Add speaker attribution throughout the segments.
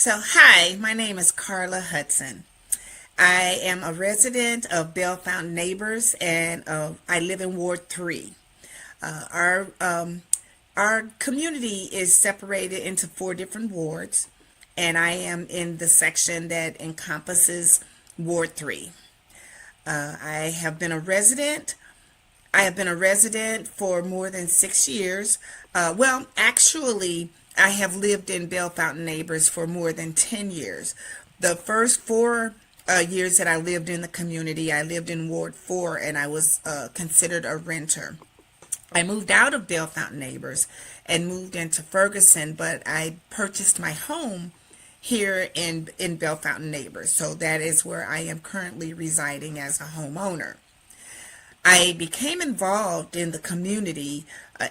Speaker 1: Hi, my name is Carla Hudson. I am a resident of Bellefontaine Neighbors, and I live in Ward 3. Uh, our um, our community is separated into four different wards, and I am in the section that encompasses Ward 3. I have been a resident. I have been a resident for more than 6 years. Actually, I have lived in Bellefontaine Neighbors for more than 10 years. The first 4 years that I lived in the community, I lived in Ward 4 and I was considered a renter. I moved out of Bellefontaine Neighbors and moved into Ferguson, but I purchased my home here in Bellefontaine Neighbors. So that is where I am currently residing as a homeowner. I became involved in the community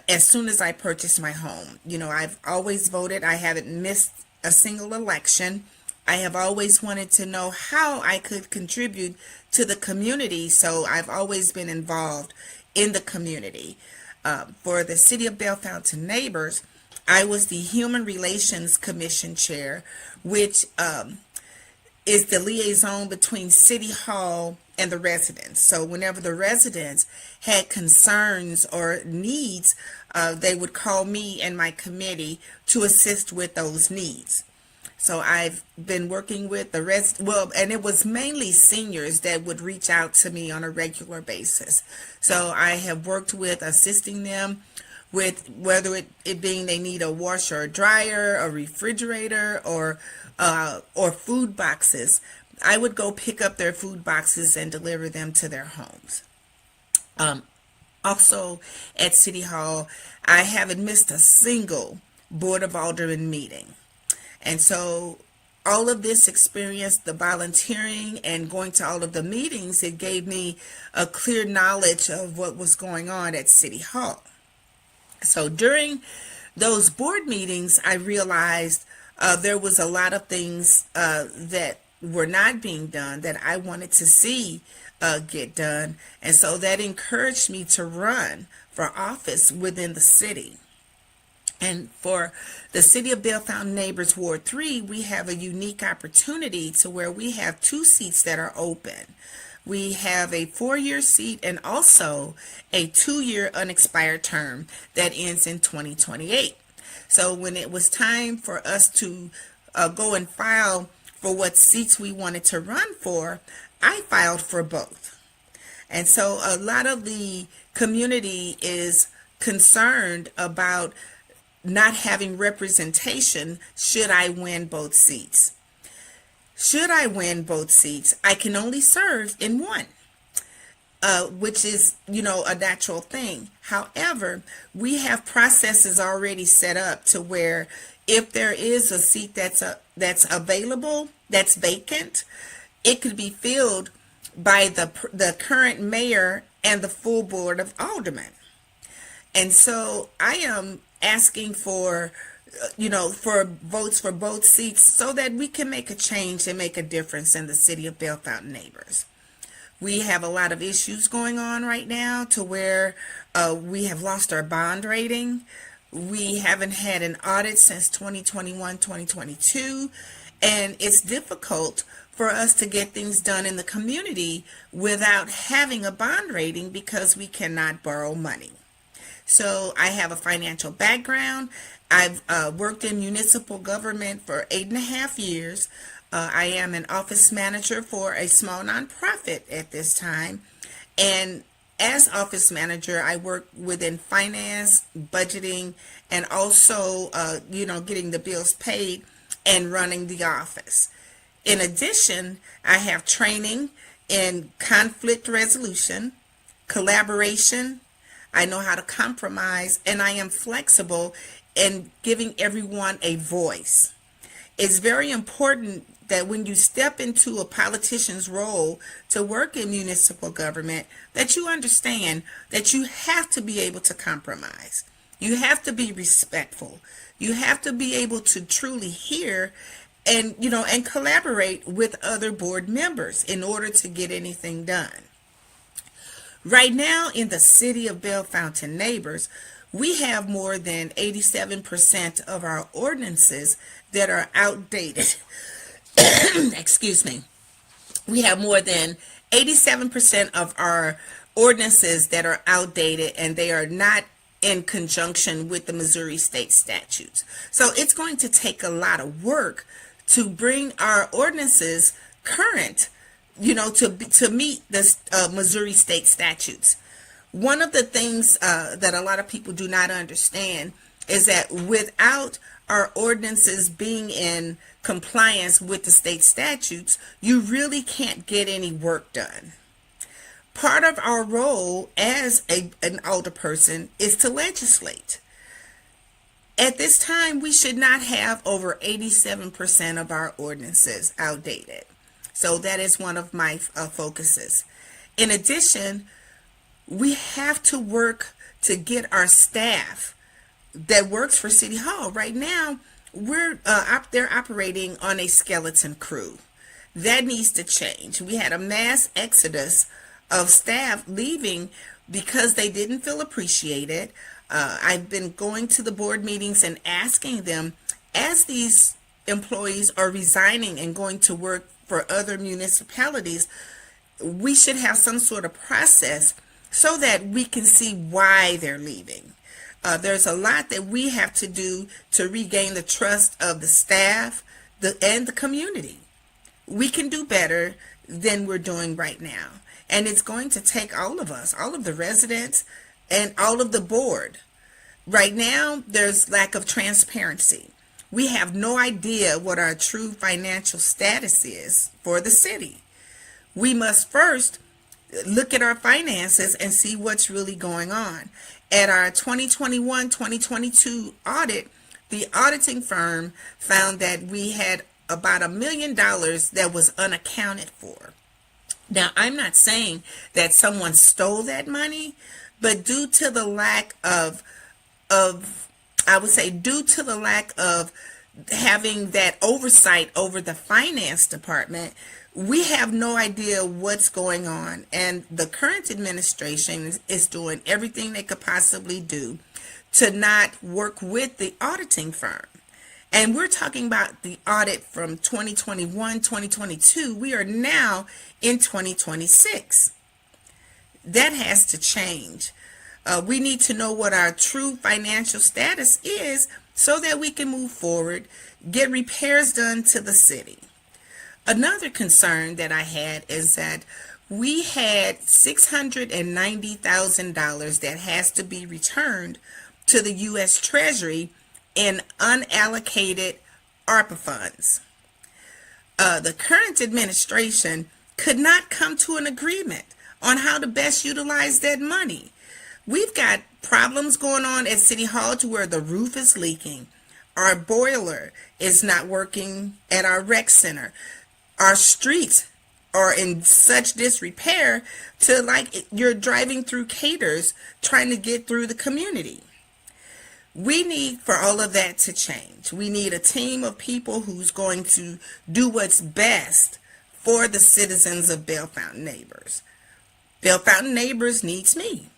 Speaker 1: as soon as I purchased my home. I've always voted. I haven't missed a single election. I have always wanted to know how I could contribute to the community, so I've always been involved in the community. For the City of Bellefontaine Neighbors, I was the Human Relations Commission Chair, which is the liaison between City Hall and the residents. So whenever the residents had concerns or needs, they would call me and my committee to assist with those needs. So I've been working with the and it was mainly seniors that would reach out to me on a regular basis. So I have worked with assisting them with whether it being they need a washer or dryer, a refrigerator, or food boxes. I would go pick up their food boxes and deliver them to their homes. Um, Also, at City Hall, I haven't missed a single Board of Aldermen meeting. And so all of this experience, the volunteering and going to all of the meetings, it gave me a clear knowledge of what was going on at City Hall. So during those board meetings, I realized there was a lot of things that were not being done that I wanted to see get done. And so that encouraged me to run for office within the city. And for the City of Bellefontaine Neighbors Ward 3, we have a unique opportunity to where we have two seats that are open. We have a 4-year seat and also a 2-year unexpired term that ends in 2028. So when it was time for us to go and file for what seats we wanted to run for, I filed for both. And so a lot of the community is concerned about not having representation should I win both seats. Should I win both seats, I can only serve in one, which is, a natural thing. However, we have processes already set up to where if there is a seat that's available, that's vacant, it could be filled by the current mayor and the full board of aldermen. And so I am asking for for votes for both seats so that we can make a change and make a difference in the City of Bellefontaine Neighbors. We have a lot of issues going on right now to where we have lost our bond rating. We haven't had an audit since 2021, 2022, and it's difficult for us to get things done in the community without having a bond rating because we cannot borrow money. So I have a financial background. I've worked in municipal government for 8.5 years. I am an office manager for a small nonprofit at this time. And as office manager, I work within finance, budgeting, and also, getting the bills paid and running the office. In addition, I have training in conflict resolution, collaboration. I know how to compromise, and I am flexible in giving everyone a voice. It's very important that when you step into a politician's role to work in municipal government, that you understand that you have to be able to compromise. You have to be respectful. You have to be able to truly hear and collaborate with other board members in order to get anything done. Right now in the City of Bellefontaine Neighbors, we have more than 87% of our ordinances that are outdated. Excuse me. We have more than 87% of our ordinances that are outdated, and they are not in conjunction with the Missouri state statutes. So it's going to take a lot of work to bring our ordinances current, to meet the Missouri state statutes. One of the things that a lot of people do not understand is that without our ordinances being in compliance with the state statutes, you really can't get any work done. Part of our role as an alderperson is to legislate. At this time, we should not have over 87% of our ordinances outdated. So that is one of my focuses. In addition, we have to work to get our staff that works for City Hall. Right now, they're operating on a skeleton crew. That needs to change. We had a mass exodus of staff leaving because they didn't feel appreciated. I've been going to the board meetings and asking them, as these employees are resigning and going to work for other municipalities, we should have some sort of process so that we can see why they're leaving. There's a lot that we have to do to regain the trust of the staff and the community. We can do better than we're doing right now. And it's going to take all of us, all of the residents, and all of the board. Right now, there's lack of transparency. We have no idea what our true financial status is for the city. We must first look at our finances and see what's really going on. At our 2021-2022 audit, the auditing firm found that we had about $1 million that was unaccounted for. Now, I'm not saying that someone stole that money, but due to the lack of having that oversight over the finance department, we have no idea what's going on. And the current administration is doing everything they could possibly do to not work with the auditing firm. And we're talking about the audit from 2021, 2022. We are now in 2026. That has to change. We need to know what our true financial status is so that we can move forward, get repairs done to the city. Another concern that I had is that we had $690,000 that has to be returned to the U.S. Treasury in unallocated ARPA funds. The current administration could not come to an agreement on how to best utilize that money. We've got problems going on at City Hall to where the roof is leaking. Our boiler is not working at our rec center. Our streets are in such disrepair to like you're driving through caters trying to get through the community. We need for all of that to change. We need a team of people who's going to do what's best for the citizens of Bellefontaine Neighbors. Bellefontaine Neighbors needs me.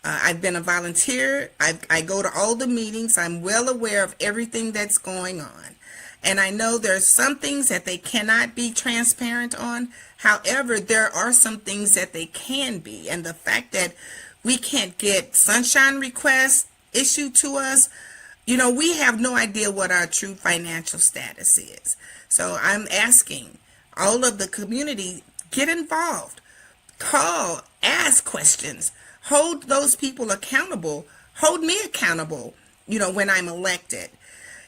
Speaker 1: I've been a volunteer. I go to all the meetings. I'm well aware of everything that's going on. And I know there's some things that they cannot be transparent on. However, there are some things that they can be. And the fact that we can't get sunshine requests issued to us, we have no idea what our true financial status is. So I'm asking all of the community, get involved, call, ask questions, hold those people accountable, hold me accountable, when I'm elected.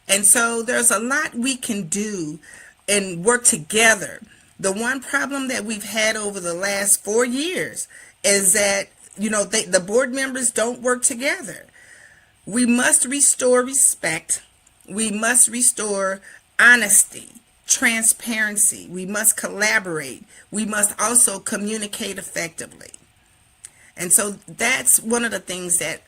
Speaker 1: And so there's a lot we can do and work together. The one problem that we've had over the last 4 years is that, the board members don't work together. We must restore respect. We must restore honesty, transparency. We must collaborate. We must also communicate effectively. And so that's one of the things that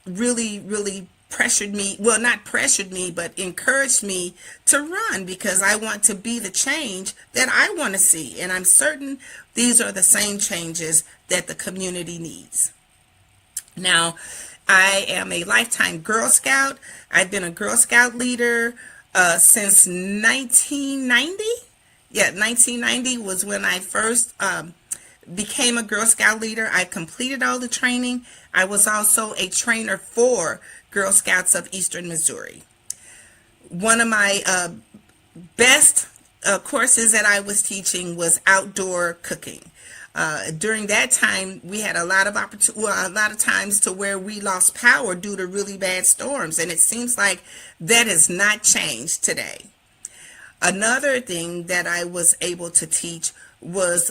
Speaker 1: really, really pressured me, well, not pressured me, but encouraged me to run, because I want to be the change that I want to see. And I'm certain these are the same changes that the community needs. Now, I am a lifetime Girl Scout. I've been a Girl Scout leader since 1990. Yeah, 1990 was when I first became a Girl Scout leader. I completed all the training. I was also a trainer for Girl Scouts of Eastern Missouri. One of my best courses that I was teaching was outdoor cooking. During that time, we had a lot of a lot of times to where we lost power due to really bad storms, and it seems like that has not changed today. Another thing that I was able to teach was,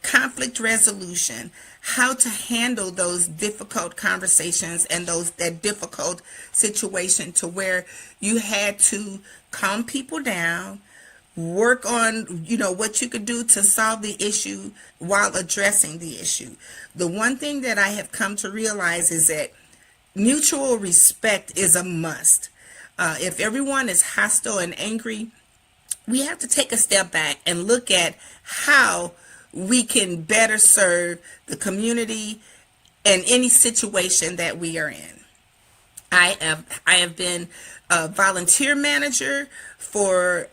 Speaker 1: conflict resolution, how to handle those difficult conversations and that difficult situation to where you had to calm people down, work on, what you could do to solve the issue while addressing the issue. The one thing that I have come to realize is that mutual respect is a must. If everyone is hostile and angry, we have to take a step back and look at how we can better serve the community in any situation that we are in. I have been a volunteer manager for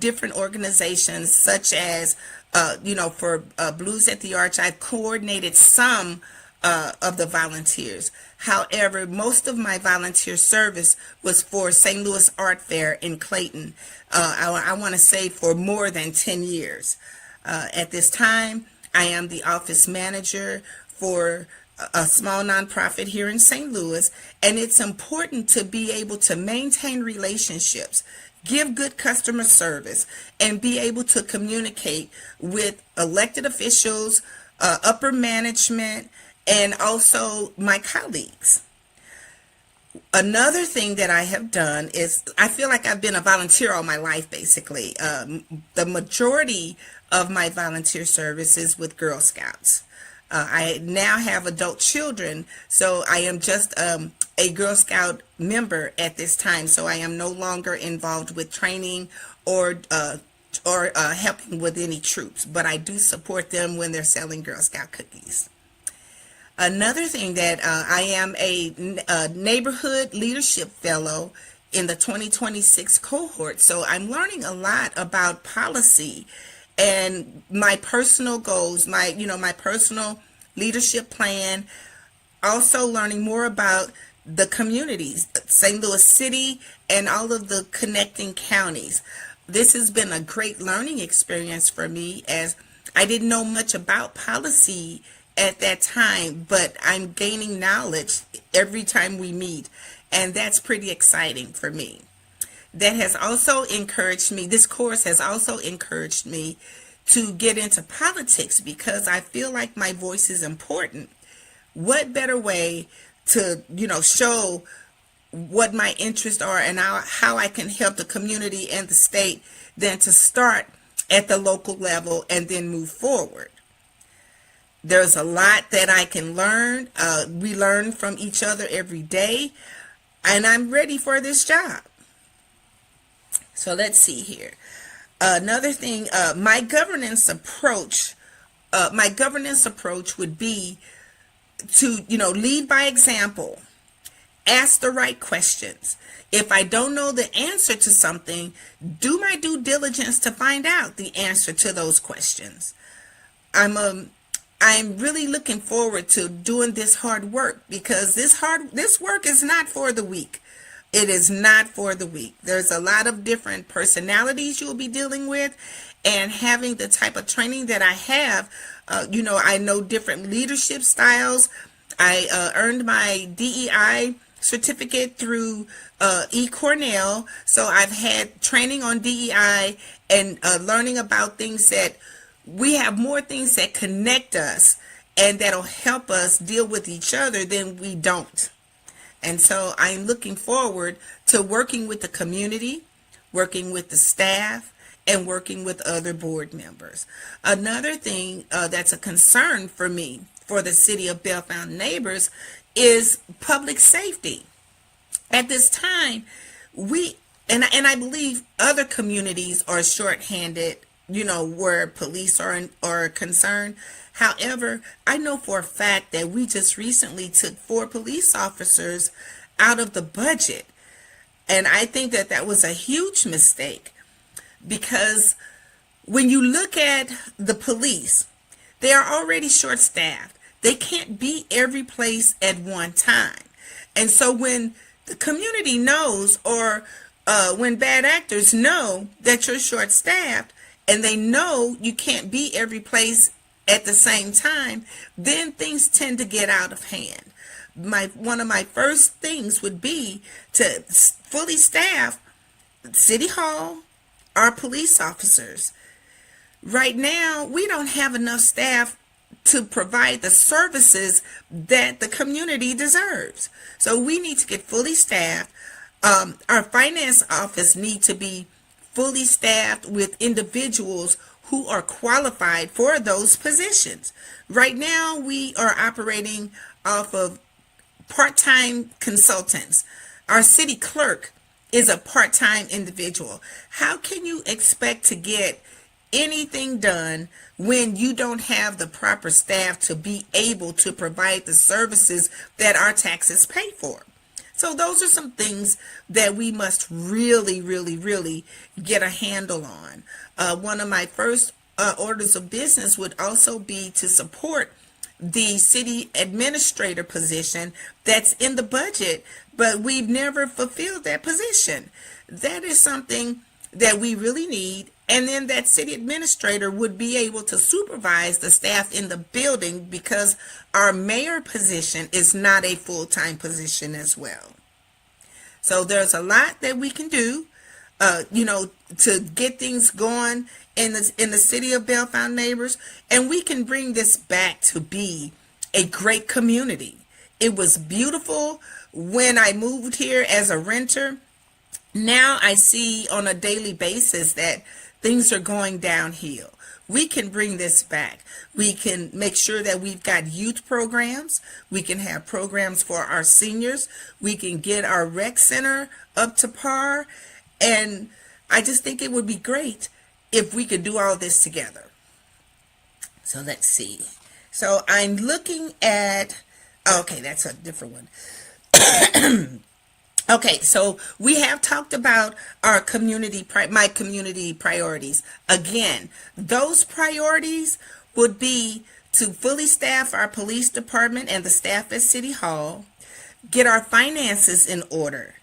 Speaker 1: different organizations, such as for Blues at the Arch. I've coordinated some of the volunteers. However, most of my volunteer service was for St. Louis Art Fair in Clayton. I want to say for more than 10 years. At this time, I am the office manager for a small nonprofit here in St. Louis, and it's important to be able to maintain relationships, give good customer service, and be able to communicate with elected officials, upper management, and also my colleagues. Another thing that I have done is I feel like I've been a volunteer all my life, basically. The majority of my volunteer service is with Girl Scouts. I now have adult children, so I am just a Girl Scout member at this time, so I am no longer involved with training or helping with any troops, but I do support them when they're selling Girl Scout cookies. Another thing that I am a neighborhood leadership fellow in the 2026 cohort, so I'm learning a lot about policy and my personal goals, my personal leadership plan. Also learning more about the communities, St. Louis City, and all of the connecting counties. This has been a great learning experience for me, as I didn't know much about policy at that time, but I'm gaining knowledge every time we meet, and that's pretty exciting for me. That has also encouraged me, this course has also encouraged me to get into politics, because I feel like my voice is important. What better way to, show what my interests are and how I can help the community and the state than to start at the local level and then move forward. There's a lot that I can learn. We learn from each other every day, and I'm ready for this job. So let's see here. Another thing, my governance approach would be to, lead by example, ask the right questions. If I don't know the answer to something, do my due diligence to find out the answer to those questions. I'm really looking forward to doing this hard work, because this work is not for the weak. It is not for the weak. There's a lot of different personalities you'll be dealing with, and having the type of training that I have, I know different leadership styles. I earned my DEI certificate through Cornell, so I've had training on DEI and learning about things that we have more things that connect us and that'll help us deal with each other than we don't. And so I'm looking forward to working with the community, working with the staff, and working with other board members. Another thing that's a concern for me, for the city of Bellefontaine neighbors, is public safety. At this time, and I believe other communities are shorthanded where police are concerned. However, I know for a fact that we just recently took 4 police officers out of the budget. And I think that that was a huge mistake, because when you look at the police, they are already short staffed. They can't be every place at one time. And so when the community knows, or when bad actors know that you're short staffed and they know you can't be every place at the same time, then things tend to get out of hand. One of my first things would be to fully staff City Hall, our police officers. Right now, we don't have enough staff to provide the services that the community deserves. So we need to get fully staffed. Our finance office needs to be fully staffed with individuals who are qualified for those positions. Right now, we are operating off of part-time consultants. Our city clerk is a part-time individual. How can you expect to get anything done when you don't have the proper staff to be able to provide the services that our taxes pay for? So those are some things that we must really, really, really get a handle on. One of my first orders of business would also be to support the city administrator position that's in the budget, but we've never fulfilled that position. That is something that we really need. And then that city administrator would be able to supervise the staff in the building, because our mayor position is not a full-time position as well. So there's a lot that we can do, to get things going in the city of Bellefontaine Neighbors, and we can bring this back to be a great community. It was beautiful when I moved here as a renter. Now I see on a daily basis that things are going downhill. We can bring this back. We can make sure that we've got youth programs. We can have programs for our seniors. We can get our rec center up to par. And I just think it would be great if we could do all this together. So let's see. So I'm looking at, okay, that's a different one. Okay, so we have talked about our my community priorities. Again, those priorities would be to fully staff our police department and the staff at City Hall, get our finances in order.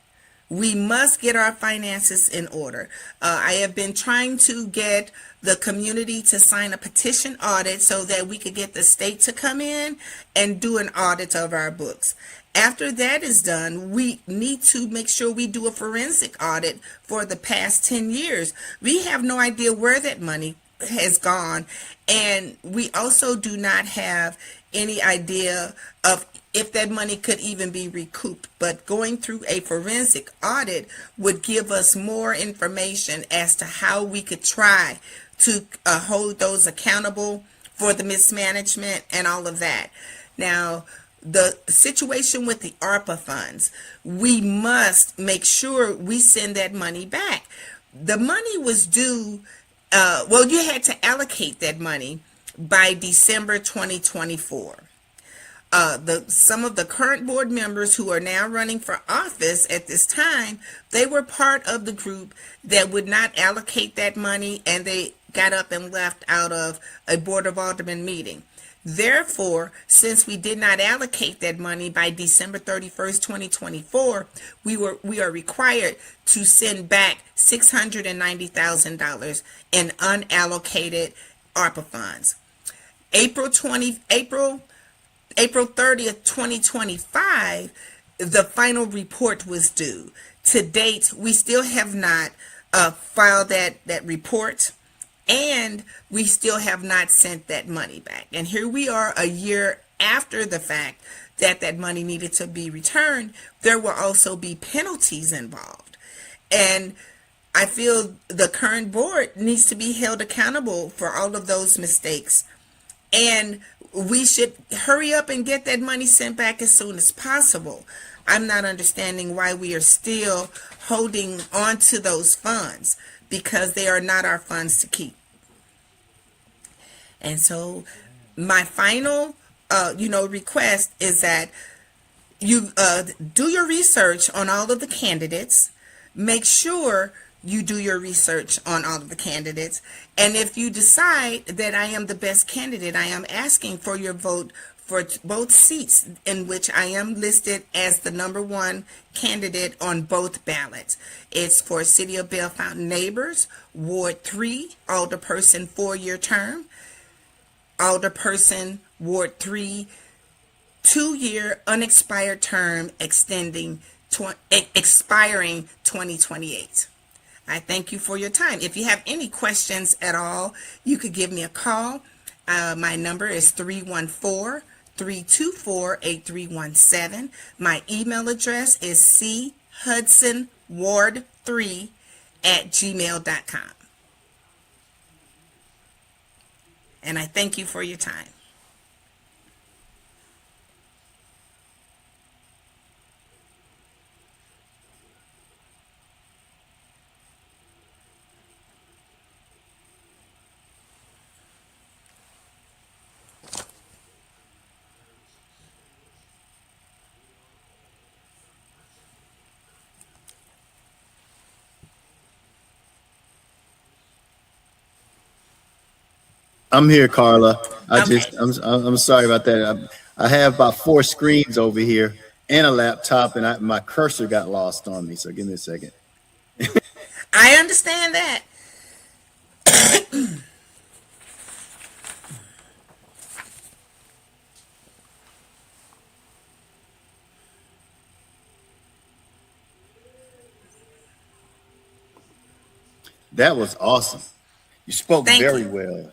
Speaker 1: We must get our finances in order. I have been trying to get the community to sign a petition audit so that we could get the state to come in and do an audit of our books. After that is done, we need to make sure we do a forensic audit for the past 10 years. We have no idea where that money has gone, and we also do not have any idea of if that money could even be recouped. But going through a forensic audit would give us more information as to how we could try to hold those accountable for the mismanagement and all of that. Now, the situation with the ARPA funds, we must make sure we send that money back. The money was due, you had to allocate that money by December 2024. Some of the current board members who are now running for office at this time, they were part of the group that would not allocate that money, and they got up and left out of a Board of Aldermen meeting. Therefore, since we did not allocate that money by December 31st, 2024, we are required to send back $690,000 in unallocated ARPA funds. April 30th, 2025, the final report was due. To date, we still have not filed that report, and we still have not sent that money back. And here we are a year after the fact that money needed to be returned. There will also be penalties involved. And I feel the current board needs to be held accountable for all of those mistakes. And we should hurry up and get that money sent back as soon as possible. I'm not understanding why we are still holding on to those funds, because they are not our funds to keep. And so my final, request is that you do your research on all of the candidates. Make sure you do your research on all of the candidates. And if you decide that I am the best candidate, I am asking for your vote for both seats in which I am listed as the number one candidate on both ballots. It's for City of Bellefontaine Neighbors, Ward 3, Alderperson 4-year term, Alderperson Ward 3 2-year unexpired term expiring 2028. I thank you for your time. If you have any questions at all, you could give me a call. My number is 314-324-8317. My email address is chudsonward3@gmail.com. And I thank you for your time.
Speaker 2: I'm here, Carla.
Speaker 1: Okay.
Speaker 2: I'm sorry about that. I have about 4 screens over here and a laptop, and my cursor got lost on me. So give me a second.
Speaker 1: I understand that.
Speaker 2: That was awesome. You spoke
Speaker 1: Thank
Speaker 2: very
Speaker 1: you.
Speaker 2: well.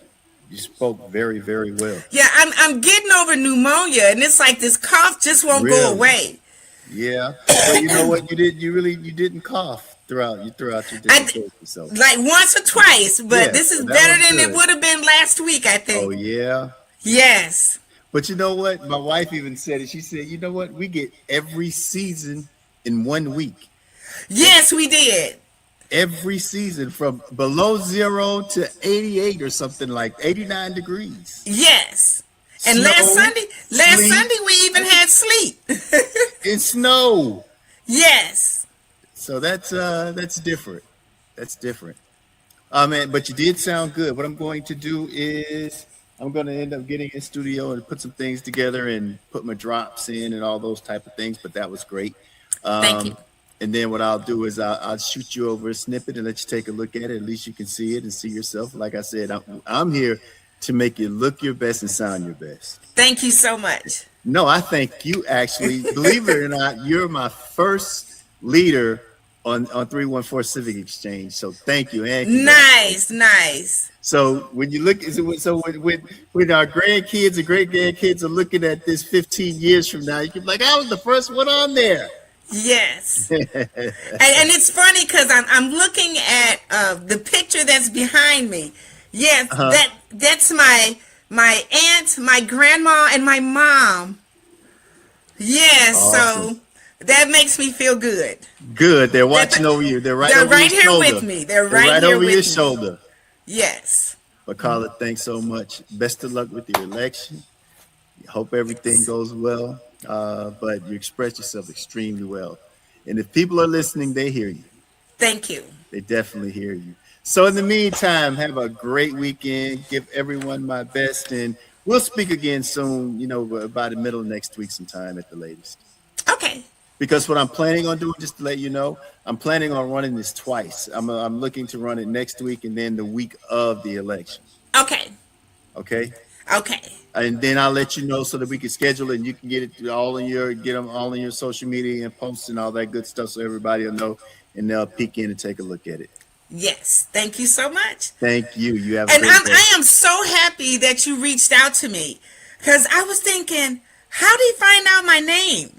Speaker 2: You spoke very, very well.
Speaker 1: Yeah, I'm getting over pneumonia, and it's like this cough just won't go
Speaker 2: Really?
Speaker 1: away.
Speaker 2: Yeah. But you know what? You didn't cough throughout your
Speaker 1: I
Speaker 2: dissertation. So
Speaker 1: like once or twice, but
Speaker 2: yeah,
Speaker 1: this is
Speaker 2: so that
Speaker 1: better
Speaker 2: was
Speaker 1: than it
Speaker 2: good.
Speaker 1: would have been last week, I
Speaker 2: Oh
Speaker 1: think.
Speaker 2: yeah.
Speaker 1: Yes.
Speaker 2: But you know what? My wife even said it. She said, you know what? We get every season in 1 week.
Speaker 1: Yes, we did.
Speaker 2: Every season from below zero to 88 or something, like 89 degrees.
Speaker 1: Yes. And
Speaker 2: Snow,
Speaker 1: last
Speaker 2: sleet,
Speaker 1: Sunday we even had sleep.
Speaker 2: and snow.
Speaker 1: Yes.
Speaker 2: So that's different. That's different. Man, but you did sound good. What I'm going to do is I'm going to end up getting in studio and put some things together and put my drops in and all those type of things. But that was great.
Speaker 1: Thank you.
Speaker 2: Um, and then what I'll do is I'll shoot you over a snippet and let you take a look at it. At least you can see it and see yourself. Like I said, I'm here to make you look your best and sound your best.
Speaker 1: Thank you so much.
Speaker 2: No, I thank you actually. Believe it or not, you're my first leader on 314 Civic Exchange. So thank you and
Speaker 1: Nice,
Speaker 2: congratulations.
Speaker 1: nice.
Speaker 2: So when you look, so when our grandkids and great grandkids are looking at this 15 years from now, you can be like, I was the first one on there.
Speaker 1: Yes. And it's funny because I'm looking at the picture that's behind me. Yes,
Speaker 2: Uh-huh.
Speaker 1: that's my aunt, my grandma, and my mom. Yes,
Speaker 2: Awesome.
Speaker 1: so that makes me feel good.
Speaker 2: Good. They're
Speaker 1: That
Speaker 2: watching over you. They're right
Speaker 1: they're
Speaker 2: over your
Speaker 1: right here
Speaker 2: shoulder.
Speaker 1: with me. They're
Speaker 2: They're
Speaker 1: right
Speaker 2: right
Speaker 1: here
Speaker 2: over your
Speaker 1: with me.
Speaker 2: shoulder.
Speaker 1: Yes.
Speaker 2: But Carla, thanks so much. Best of luck with your election. Hope everything
Speaker 1: Yes.
Speaker 2: goes well. But you express yourself extremely well. And if people are listening, they hear you.
Speaker 1: Thank you.
Speaker 2: They definitely hear you. So in the meantime, have a great weekend. Give everyone my best, and we'll speak again soon. You know, by the middle of next week, sometime at the latest.
Speaker 1: Okay.
Speaker 2: Because what I'm planning on doing, just to let you know, I'm planning on running this twice. I'm looking to run it next week and then the week of the election.
Speaker 1: Okay.
Speaker 2: Okay.
Speaker 1: Okay.
Speaker 2: And then I'll let you know so that we can schedule it and you can get them all in your social media and posts and all that good stuff so everybody will know and they'll peek in and take a look at it.
Speaker 1: Yes. Thank you so much.
Speaker 2: Thank you. You have a
Speaker 1: And
Speaker 2: great day.
Speaker 1: I am so happy that you reached out to me because I was thinking, how did he find out my name?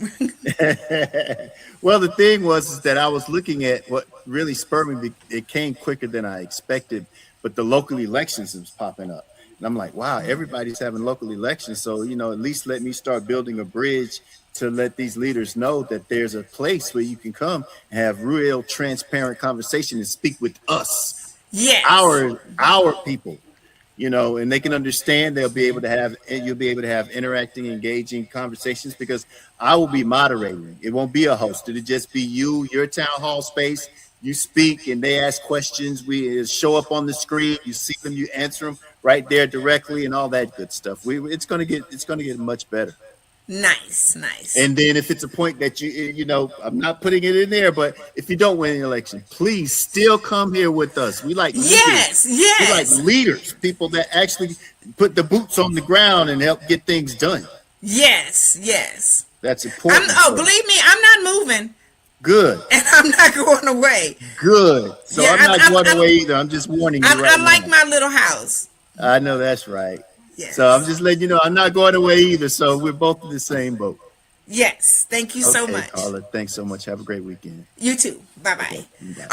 Speaker 2: Well, the thing was is that I was looking at what really spurred me. It came quicker than I expected, but the local elections was popping up. And I'm like, wow, everybody's having local elections. So, you know, at least let me start building a bridge to let these leaders know that there's a place where you can come and have real transparent conversation and speak with us,
Speaker 1: Yes.
Speaker 2: our people. and they can understand. You'll be able to have interacting, engaging conversations, because I will be moderating. It won't be a host. It'll just be your town hall space. You speak and they ask questions. We show up on the screen. You see them, you answer them right there directly, and all that good stuff. It's gonna get much better.
Speaker 1: Nice.
Speaker 2: And then if it's a point that I'm not putting it in there, but if you don't win the election, please still come here with us. We like leaders.
Speaker 1: Yes.
Speaker 2: We like leaders, people that actually put the boots on the ground and help get things done.
Speaker 1: Yes.
Speaker 2: That's important.
Speaker 1: Believe me, I'm not moving.
Speaker 2: Good.
Speaker 1: And I'm not going away.
Speaker 2: Good. So yeah, I'm not going away either. I'm just warning you right now.
Speaker 1: I like my little house.
Speaker 2: I know that's right.
Speaker 1: Yes.
Speaker 2: So I'm just letting you know I'm not going away either. So we're both in the same boat.
Speaker 1: Yes. Thank you so much.
Speaker 2: Carla, thanks so much. Have a great weekend.
Speaker 1: You too. Bye-bye.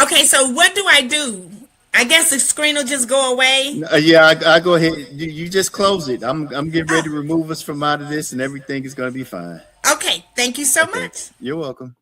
Speaker 1: Okay, so what do I do? I guess the screen will just go away.
Speaker 2: Yeah, I go ahead. You just close it. I'm getting ready to remove us from out of this, and everything is going to be fine.
Speaker 1: Okay. Thank you so much.
Speaker 2: You're welcome.